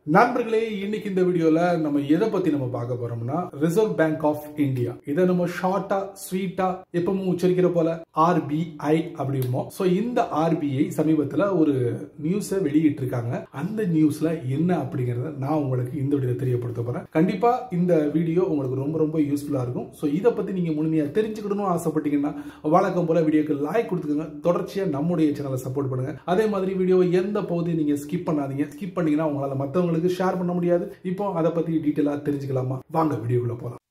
நண்பர்களே, இன்னைக்கு இந்த வீடியோல நம்ம எதை பத்தி நம்ம பார்க்க போறோம்னா ரிசர்வ் பேங்க் ஆஃப் இந்தியா. இதை நம்ம ஷார்ட்டா ஸ்வீட்டா எப்பவும் உச்சரிக்கிற போல RBI அப்படிமோ. சோ இந்த RBI சமீபத்துல ஒரு நியூஸை வெளியிட்டு இருக்காங்க. அந்த நியூஸ்ல என்ன அப்படிங்கறத நான் உங்களுக்கு இந்த வீடியோல தெரியப்படுத்த போறேன். கண்டிப்பா இந்த வீடியோ உங்களுக்கு ரொம்ப ரொம்ப யூஸ்ஃபுல்லா இருக்கும். சோ இதை பத்தி நீங்க முழுமையா தெரிஞ்சுக்கணும்னு ஆசைப்பட்டீங்கன்னா வழக்கம் போல வீடியோக்கு லைக் கொடுத்துக்கோங்க. தொடர்ச்சியா நம்முடைய சேனலை சப்போர்ட் பண்ணுங்க. அதே மாதிரி வீடியோ எந்த பகுதியும் நீங்க ஸ்கிப் பண்ணாதீங்க. ஸ்கிப் பண்ணீங்கன்னா உங்களால மத்தவங்களுக்கு ஷேர் பண்ண முடியாது. இப்போ அதை பத்தி டீடைலா தெரிஞ்சுக்கலாமா? வாங்க வீடியோக்குள்ள போலாம்.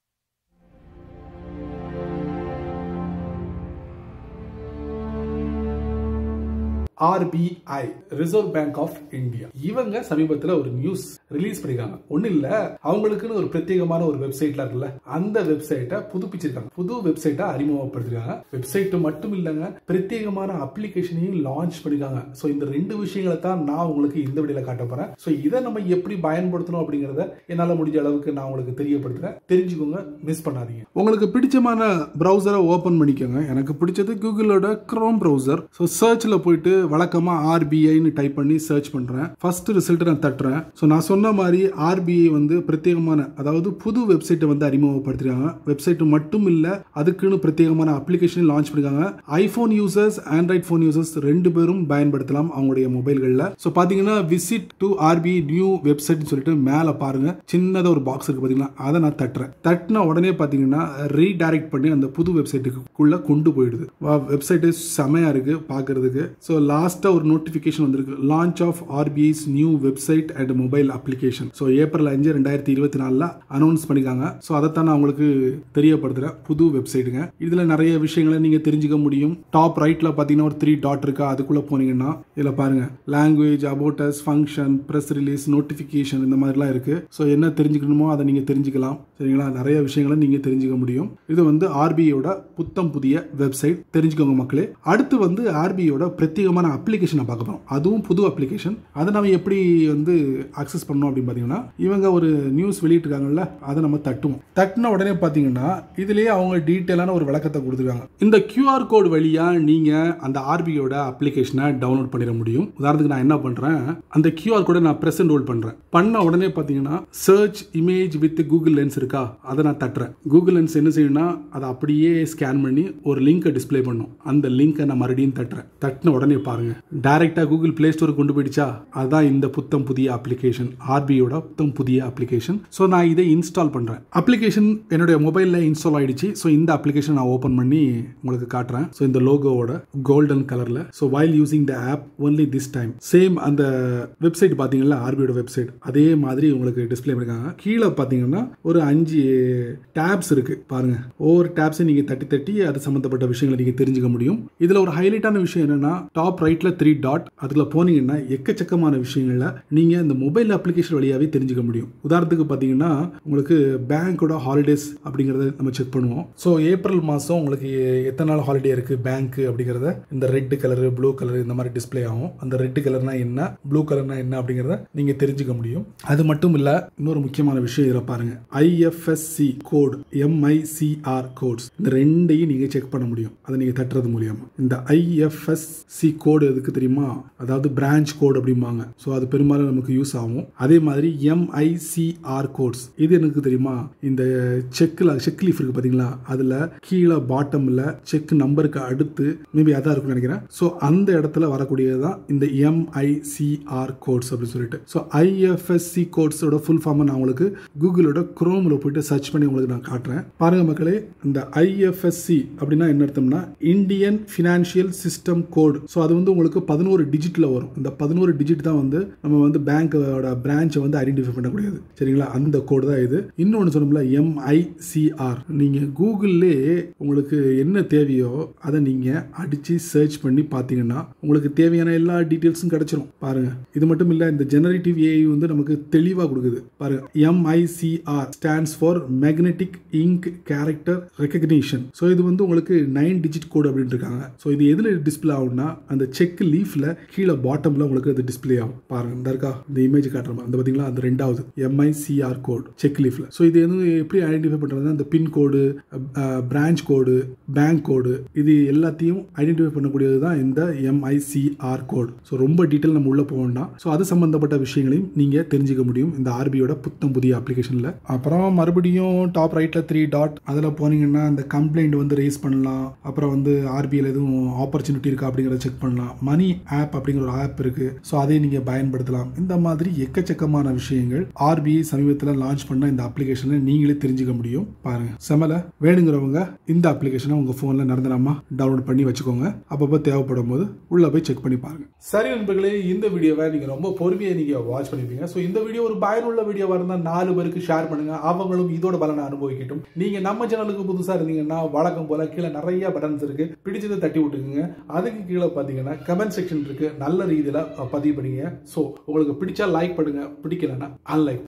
RBI reserve bank of India இவங்க சமீபத்தில் ஒரு நியூஸ் ரிலீஸ் பண்ணிருக்காங்க. ஒண்ணு இல்ல, அவங்களுக்குன்னு ஒரு பிரத்யேகமான ஒரு வெப்சைட்ல இருக்குல்ல, அந்த வெப்சைட்டை புதுப்பிச்சிருக்காங்க. புது வெப்சைட்டை அறிமுகப்படுத்திருக்காங்க. வெப்சைட் மட்டும் இல்லங்க, பிரத்யேகமான அப்ளிகேஷனையும் லான்ச் பண்ணிருக்காங்க. சோ இந்த ரெண்டு விஷயங்களை தான் நான் உங்களுக்கு இந்த வீடியோல காட்ட போறேன். சோ இதை நம்ம எப்படி பயன்படுத்தணும் அப்படிங்கறத என்னால முடிஞ்ச அளவுக்கு நான் உங்களுக்கு தெரியப்படுத்துறேன். தெரிஞ்சுக்கோங்க, மிஸ் பண்ணாதீங்க. உங்களுக்கு பிடிச்சமான பிரவுசரை ஓபன் பண்ணிக்கோங்க. எனக்கு பிடிச்சது கூகுளோட குரோம் பிரவுசர். சோ சர்ச்ல போயிட்டு வழக்கமா RBIன்னு டைப் பண்ணி சர்ச் பண்றேன். ஃபர்ஸ்ட் ரிசல்ட் நான் தட்டுறேன். சோ நான் சொன்ன மாதிரி RBI வந்து பிரத்யேகமான, அதாவது புது வெப்சைட்டை வந்து அறிமுகப்படுத்திருக்காங்க. வெப்சைட் மட்டும் இல்ல, அதுக்குன்னு பிரத்யேகமான அப்ளிகேஷன் லான்ச் பண்ணிருக்காங்க. IPhone users, Android phone users ரெண்டு பேரும் பயன்படுத்தலாம் அவங்களுடைய மொபைல்கள்ல. சோ பாத்தீங்கன்னா visit to RBI new website சொல்லிட்டு மேல பாருங்க, சின்னதா ஒரு பாக்ஸ் இருக்கு பாத்தீங்களா, அதை நான் தட்டுறேன். தட்டின உடனே பாத்தீங்கன்னா ரீடைரக்ட் பண்ணி அந்த புது வெப்சைட்டுக்குள்ள கொண்டு போயிடுது. வெப்சைட் செமையா இருக்கு பாக்குறதுக்கு. சோ லாஸ்டா ஒரு நோட்டிபிகேஷன் வந்திருக்கு, launch of RBI's new website and mobile application. So April 5, 2024 announce பண்ணிருக்காங்க. சோ அதைத்தான் நான் உங்களுக்கு தெரியப்படுத்துறேன். புது வெப்சைட்டுங்க. இதுல நிறைய விஷயங்களை நீங்க தெரிஞ்சுக்க முடியும். டாப் ரைட்ல பாத்தீங்கன்னா ஒரு 3 டாட் இருக்கா, அதுக்குள்ள போனீங்கன்னா இதுல பாருங்க language, about us, function, press release, notification, இந்த மாதிரிலாம் இருக்கு. சோ என்ன தெரிஞ்சுக்கணுமோ அதை நீங்க தெரிஞ்சுக்கலாம். சரிங்களா? நிறைய விஷயங்களை நீங்க தெரிஞ்சுக்க முடியும். இது வந்து RBIயோட புத்தம் புதிய வெப்சைட். தெரிஞ்சுக்கோங்க மக்களே. அடுத்து வந்து RBIயோட பிரத்யேகமான அப்ளிகேஷனை பார்க்க போறோம். அதுவும் புது அப்ளிகேஷன். அதை நம்ம எப்படி வந்து அக்சஸ் பண்ணணும் அப்படின்னு பாத்தீங்கன்னா, இவங்க ஒரு நியூஸ் வெளியிட்டிருக்காங்கல்ல, அதை நம்ம தட்டுவோம். தட்டின உடனே பாத்தீங்கன்னா இதுலயே அவங்க டீட்டெயிலான ஒரு விளக்கத்தை கொடுத்துருக்காங்க. இந்த QR கோட் வழியா நீங்க அந்த RBIயோட அப்ளிகேஷனை டவுன்லோட் பண்ணிட முடியும். உதாரணத்துக்கு நான் என்ன பண்றேன், அந்த QR கோடை நான் பிரஸ் அண்ட் ஹோல்ட் பண்றேன். பண்ண உடனே பாத்தீங்கன்னா search image with Google Lens இருக்கா, அதை நான் தட்டுறேன். கூகுள் லென்ஸ் என்ன செய்யணும்னா அதை அப்படியே ஸ்கேன் பண்ணி ஒரு லிங்கை டிஸ்பிளே பண்ணும். அந்த லிங்கை நான் மறுபடியும் தட்டுறேன். தட்டின உடனே பாருங்க டைரக்டா கூகுள் பிளே ஸ்டோர் கொண்டு போயிடுச்சா. அதான் இந்த புத்தம் புதிய அப்ளிகேஷன், RBIயோட புத்தம் புதிய அப்ளிகேஷன். சோ நான் இதை இன்ஸ்டால் பண்றேன். அப்ளிகேஷன் என்னுடைய மொபைல்ல இன்ஸ்டால் ஆயிடுச்சு. சோ இந்த அப்ளிகேஷன் நான் ஓபன் பண்ணி உங்களுக்கு காட்டுறேன். சோ இந்த லோகோவோட கோல்டன் கலர்ல. So while using the app only this time, same அந்த வெப்சைட் பாத்தீங்கன்னா RBIயோட வெப்சைட் அதே மாதிரி உங்களுக்கு டிஸ்பிளே பண்ணிருக்காங்க. கீழே பாத்தீங்கன்னா ஒரு 5 டாப்ஸ் இருக்கு பாருங்க. ஒவ்வொரு டாப்ஸ் நீங்க தட்டி தட்டி அது சம்பந்தப்பட்ட விஷயங்களை நீங்க தெரிஞ்சுக்க முடியும். இதுல ஒரு ஹைலைட்டான விஷயம் என்னன்னா, டாப் ரைட்ல 3 டாட், அதுல போனீங்கன்னா எக்கச்சக்கமான விஷயங்களை நீங்க இந்த மொபைல் அப்ளிகேஷன் வழியாவே தெரிஞ்சுக்க முடியும். உதாரணத்துக்கு பாத்தீங்கன்னா உங்களுக்கு பேங்கோட ஹாலிடேஸ் அப்படிங்கறத நம்ம செக் பண்ணுவோம். சோ ஏப்ரல் மாசம் உங்களுக்கு எத்தனை நாள் ஹாலிடே இருக்கு பேங்க் அப்படிங்கறத இந்த ரெட் கலர், ப்ளூ கலர் இந்த மாதிரி டிஸ்பிளே ஆகும். அந்த ரெட் கலர்னா என்ன, ப்ளூ கலர்னா என்ன அப்படிங்கறத நீங்க தெரிஞ்சுக்க முடியும். அது மட்டும் இல்ல, இன்னொரு முக்கியமான விஷயம் இதுல பாருங்க, IFSC கோட், MICR கோட்ஸ், இந்த ரெண்டையும் நீங்க செக் பண்ண முடியும். அதை நீங்க தட்டுறது மூலமா. இந்த IFSC கோடு எதுக்கு தெரியுமா, அதாவது பிரான்ச் கோட் அப்படிம்பாங்க. சோ அது பெரும்பாலும் நமக்கு யூஸ் ஆகும். அதே மாதிரி MICR கோட்ஸ், இது எனக்கு தெரியுமா, இந்த செக் லீஃப் இருக்கு பாத்தீங்களா, அதுல கீழே பாட்டம்ல செக் நம்பருக்கு அடுத்து மேபி அதான் இருக்கும்னு நினைக்கிறேன். சோ அந்த இடத்துல வரக்கூடியதுதான் இந்த MICR கோட்ஸ் அப்படின்னு சொல்லிட்டு. சோ IFSC கோட்ஸோட ஃபுல் ஃபார்ம் நான் உங்களுக்கு கூகுளோட குரோம்ல போயிட்டு சர்ச் பண்ணி உங்களுக்கு நான் காட்டுறேன். பாருங்க மக்களே, இந்த IFSC அப்படின்னா என்ன அர்த்தம்னா Indian financial system code. So அது வந்து உங்களுக்கு 11 டிஜிட்ல வரும். இந்த 11 டிஜிட் தான் வந்து நம்ம வந்து பேங்கோட பிரான்ச்சை வந்து ஐடென்டிஃபை பண்ணக்கூடியது. சரிங்களா? அந்த கோடு தான் இது. இன்னொன்னு சொன்னோம்ல MICR, நீங்க கூகுள்லே உங்களுக்கு என்ன தேவையோ அதை நீங்க அடிச்சு சர்ச் பண்ணி பாத்தீங்கன்னா உங்களுக்கு தேவையான எல்லா டீடைல்ஸும் கிடைச்சிரும். பாருங்க, இது மட்டும் இல்ல, இந்த ஜெனரேட்டிவ் AI வந்து நமக்கு தெளிவா கொடுக்குது. பாருங்க, MICR stands for magnetic ink character recognition. So இது வந்து உங்களுக்கு 9 டிஜிட் கோட் அப்படின்னு இருக்காங்க. சோ இது எதுல டிஸ்பிளே ஆகும்னா அந்த அந்த செக் லீஃப்ல கீழே பாட்டம்ல உங்களுக்கு அது டிஸ்பிளே ஆகும். பாருங்க இந்த இருக்கா, இந்த இமேஜ் காட்டுற மாதிரி அந்த பாத்தீங்களா, அந்த ரெண்டாவது MICR கோட் செக் லீஃப்ல. ஸோ இது எப்படி ஐடென்டிஃபை பண்றதுன்னா, அந்த பின் கோடு, பிரான்ச் கோடு, பேங்க் கோடு, இது எல்லாத்தையும் ஐடென்டிஃபை பண்ணக்கூடியது தான் இந்த MICR கோட். ஸோ ரொம்ப டீட்டெயில் நம்ம உள்ள போகணும்னா ஸோ அது சம்பந்தப்பட்ட விஷயங்களையும் நீங்க தெரிஞ்சுக்க முடியும் இந்த ஆர்பியோட புத்தம் புதிய அப்ளிகேஷன்ல. அப்புறம் மறுபடியும் டாப் ரைட்ல 3 டாட் அதில் போனீங்கன்னா அந்த கம்ப்ளைண்ட் வந்து ரேஸ் பண்ணலாம். அப்புறம் வந்து ஆர்பிஐல எதுவும் ஆப்பர்ச்சுனிட்டி இருக்கா அப்படிங்கிறத செக் பண்ணலாம். மணி ஆப் அப்படிங்கிற ஒரு ஆப் இருக்கு, ஸோ அதை நீங்க பயன்படுத்தலாம். இந்த மாதிரி எக்கச்சக்கமான விஷயங்கள் ஆர்பிஐ சமீபத்தில் லான்ச் பண்ண இந்த அப்ளிகேஷனை நீங்களே தெரிஞ்சுக்க முடியும். பாருங்க செமல. வேணுங்கிறவங்க இந்த அப்ளிகேஷனை உங்க போன்ல நிரந்தரமா டவுன்லோட் பண்ணி வச்சுக்கோங்க. அப்பப்போ தேவைப்படும் போது உள்ள போய் செக் பண்ணி பாருங்க. சரி நண்பர்களே, இந்த வீடியோவை நீங்க ரொம்ப பொறுமையா நீங்க வாட்ச் பண்ணிருப்பீங்க. ஸோ இந்த வீடியோ ஒரு பயனுள்ள வீடியோவா இருந்தா 4 பேருக்கு ஷேர் பண்ணுங்க, அவங்களும் இதோட பலனை அனுபவிக்கட்டும். நீங்க நம்ம சேனலுக்கு புதுசா இருந்தீங்கன்னா வழக்கம் போல கீழே நிறைய பட்டன்ஸ் இருக்கு, பிடிச்சதை தட்டி விட்டுக்குங்க. அதுக்கு கீழே பாத்தீங்கன்னா கமெண்ட் செக்ஷன் இருக்கு, நல்ல ரீதியில பதிவு பண்ணுங்க. ஸோ உங்களுக்கு பிடிச்சா லைக் பண்ணுங்க, பிடிக்கலன்னா அன்லைக்